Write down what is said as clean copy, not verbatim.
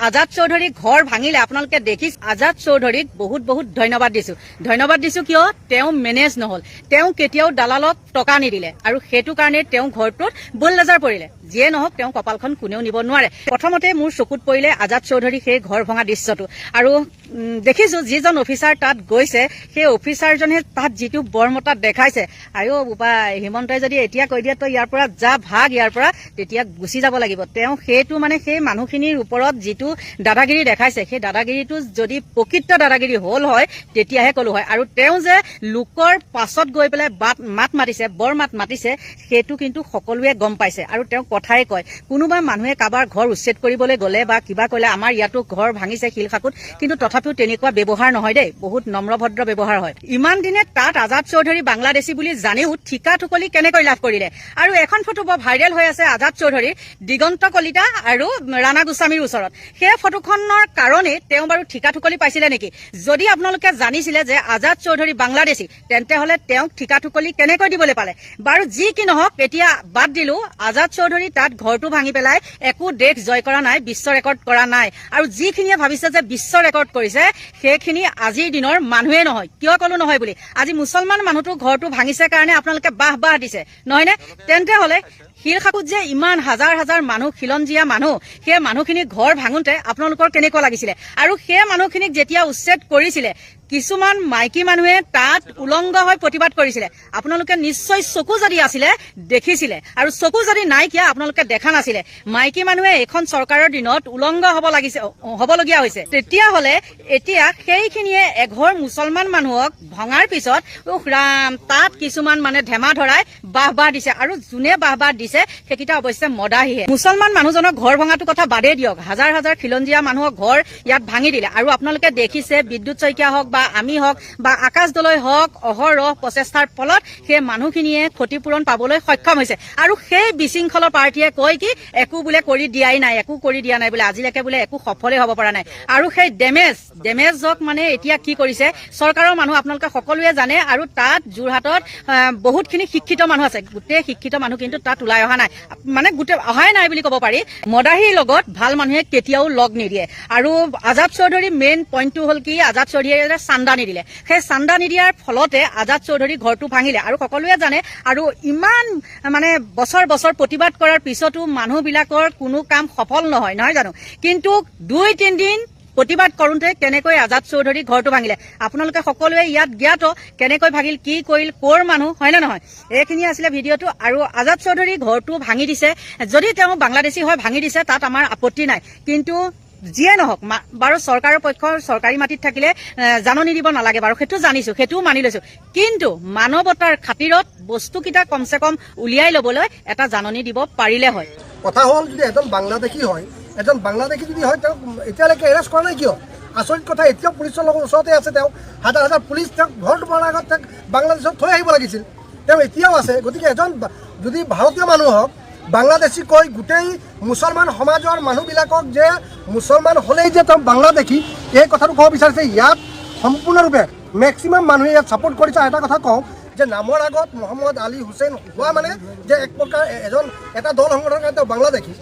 আজাদ চৌধুৰীৰ ঘৰ ভাঙিলে আপোনালোকে দেখি আজাদ চৌধুৰীক বহুত বহুত ধন্যবাদ দিছো কিয় তেওঁ মেনেজ নহল তেওঁ কেতিয়াও দালালক টকা নিদিলে আৰু সেইটো কাৰণে তেওঁ ঘৰটোত বুলডোজাৰ পৰিলে যিয়ে নহওক তেওঁ কপালখন কোনেও নিব নোৱাৰে প্ৰথমতে মোৰ চকুত পৰিলে আজাদ চৌধুৰী সেই ঘৰ ভঙা দৃশ্যটো আৰু দেখিছো যিজন অফিচাৰ তাত গৈছে সেই অফিচাৰজনে তাত যিটো বৰমতা দেখাইছে আয়ো বোপা হিমন্তই যদি এতিয়া কৈ দিয়ে তো ইয়াৰ পৰা যা ভাগ ইয়াৰ পৰা তেতিয়া গুচি যাব লাগিব তেওঁ সেইটো মানে সেই মানুহখিনিৰ ওপৰত যিটো দাদাগিৰি দেখাইছে সেই দাদাগিৰিটো যদি প্ৰকৃত দাদাগিৰি হল হয় তেতিয়াহে কলো হয় আৰু তেওঁ যে লোকৰ পাছত গৈ পেলাই মাত মাতিছে বৰ মাত মাতিছে সেইটো কিন্তু সকলোৱে গম পাইছে আৰু তেওঁ কথাই কয় কোনোবা মানুহে কাবাৰ ঘৰ উচ্ছেদ কৰিবলৈ গলে বা কিবা কলে আমাৰ ইয়াতো ঘৰ ভাঙিছে শিলখাকুত কিন্তু তথাপিও তেনেকুৱা ব্যৱহাৰ নহয় দেই বহুত নম্ৰভদ্ৰ ব্যৱহাৰ হয় ইমান দিনে তাত আজাদ চৌধুৰী বাংলাদেশী বুলি জানিও ঠিকা ঠুকলি কেনেকৈ লাভ কৰিলে আৰু এখন ফটো বৰ ভাইৰেল হৈ আছে আজাদ চৌধুৰী দিগন্ত কলিতা আৰু ৰাণা গোস্বামীৰ ওচৰত সেই ফটোখনৰ কাৰণে তেওঁ বাৰু ঠিকা ঠুকলি পাইছিলে নেকি যদি আপোনালোকে জানিছিলে যে আজাদ চৌধুৰী বাংলাদেশী তেন্তে হলে তেওঁক ঠিকা ঠুকলি কেনেকৈ দিবলৈ পালে বাৰু যি কি নহওক এতিয়া বাদ দিলো আজাদ চৌধুৰী তাত ঘৰটো ভাঙি পেলাই একো দেশ জয় কৰা নাই বিশ্ব ৰেকৰ্ড কৰা নাই আৰু যিখিনিয়ে ভাবিছে যে বিশ্ব ৰেকৰ্ড কৰিছে সেইখিনি আজিৰ দিনৰ মানুহে নহয় কিয় কলো নহয় বুলি আজি মুছলমান মানুহটো ঘৰটো ভাঙিছে কাৰণে আপোনালোকে বাহ দিছে নহয়নে তেন্তে হলে শিলখাকুত যে ইমান হাজাৰ হাজাৰ মানুহ খিলঞ্জীয়া মানুহ সেই মানুহখিনি ঘৰ ভাঙোতে আপোনালোকৰ কেনেকুৱা লাগিছিলে আৰু সেই মানুহখিনিক যেতিয়া উচ্ছেদ কৰিছিলে কিছুমান মাইকী মানুহে তাত উলংগ হৈ প্ৰতিবাদ কৰিছিলে আপোনালোকে নিশ্চয় চকু যদি আছিলে দেখিছিলে আৰু চকু যদি নাই কিয়া আপোনালোকে দেখা নাছিলে মাইকী মানুহে এখন চৰকাৰৰ দিনত উলংগ হবলগীয়া হৈছে তেতিয়াহলে এতিয়া সেইখিনিয়ে এঘৰ মুছলমান মানুহক ভঙাৰ পিছত ৰাম তাত কিছুমান মানে ধেমা ধৰাই বাহ দিছে আৰু যোনে বাহ দিছে সেইকেইটা অৱশ্যে মদাহিহে মুছলমান মানুহজনক ঘৰ ভঙাটো কথা বাদেই দিয়ক হাজাৰ হাজাৰ খিলঞ্জীয়া মানুহক ঘৰ ইয়াত ভাঙি দিলে আৰু আপোনালোকে দেখিছে বিদ্যুৎ শইকীয়া হওক বা আমি হওক বা আকাশ দলৈ হওক অহৰহ প্ৰচেষ্টাৰ ফলত সেই মানুহখিনিয়ে ক্ষতিপূৰণ পাবলৈ সক্ষম হৈছে আৰু সেই বিশৃংখল পাৰ্টীয়ে কয় কি একো বোলে কৰি দিয়াই নাই একো কৰি দিয়া নাই বোলে আজিলৈকে বোলে একো সফলেই হ'ব পৰা নাই আৰু সেই ডেমেজক মানে এতিয়া কি কৰিছে চৰকাৰৰ মানুহ আপোনালোকে সকলোৱে জানে আৰু তাত যোৰহাটত বহুতখিনি শিক্ষিত মানুহ আছে গোটেই শিক্ষিত মানুহ কিন্তু তাত ওলাই অহা নাই মানে গোটেই অহাই নাই বুলি ক'ব পাৰি মদাহীৰ লগত ভাল মানুহে কেতিয়াও লগ নিদিয়ে আৰু আজাদ চৌধুৰী মেইন পইণ্টটো হ'ল কি আজাদ চৌধুৰীয়ে চান্দা নিদিলে সেই চান্দা নিদিয়াৰ ফলতে আজাদ চৌধুৰী ঘৰটো ভাঙিলে আৰু সকলোৱে জানে আৰু ইমান মানে বছৰ প্ৰতিবাদ কৰাৰ পিছতো মানুহবিলাকৰ কোনো কাম সফল নহয় জানো কিন্তু 2-3 দিন প্ৰতিবাদ কৰোঁতে কেনেকৈ আজাদ চৌধুৰী ঘৰটো ভাঙিলে আপোনালোকে সকলোৱে ইয়াত জ্ঞাত কেনেকৈ ভাঙিল কি কৰিল ক'ৰ মানুহ হয় নে নহয় এইখিনি আছিলে ভিডিঅ'টো আৰু আজাদ চৌধুৰী ঘৰটো ভাঙি দিছে যদি তেওঁ বাংলাদেশী হয় ভাঙি দিছে তাত আমাৰ আপত্তি নাই কিন্তু যিয়ে নহওক বাৰু চৰকাৰৰ পক্ষৰ চৰকাৰী মাটিত থাকিলে জাননী দিব নালাগে বাৰু সেইটো জানিছো সেইটোও মানি লৈছো কিন্তু মানৱতাৰ খাতিৰত বস্তুকেইটা কমচে কম উলিয়াই ল'বলৈ এটা জাননী দিব পাৰিলে হয় কথা হ'ল যদি এজন বাংলাদেশী হয় এজন বাংলাদেশী যদি হয় তেওঁ এতিয়ালৈকে এৰেষ্ট কৰা নাই কিয় আচৰিত কথা এতিয়াও পুলিচৰ লগত ওচৰতে আছে তেওঁ হাজাৰ হাজাৰ পুলিচ তেওঁক ঘৰটো পোৱাৰ আগত তেওঁক বাংলাদেশত থৈ আহিব লাগিছিল তেওঁ এতিয়াও আছে গতিকে এজন যদি ভাৰতীয় মানুহ হওক বাংলাদেশী কৈ গোটেই মুছলমান সমাজৰ মানুহবিলাকক যে মুছলমান হ'লেই যে তেওঁ বাংলাদেশী এই কথাটো ক'ব বিচাৰিছে ইয়াত সম্পূৰ্ণৰূপে মেক্সিমাম মানুহে ইয়াত ছাপোৰ্ট কৰিছে এটা কথা কওঁ যে নামৰ আগত মহম্মদ আলী হুছেইন হোৱা মানে যে এক প্ৰকাৰ এটা দল সংগঠনৰ কাৰণে তেওঁ বাংলাদেশী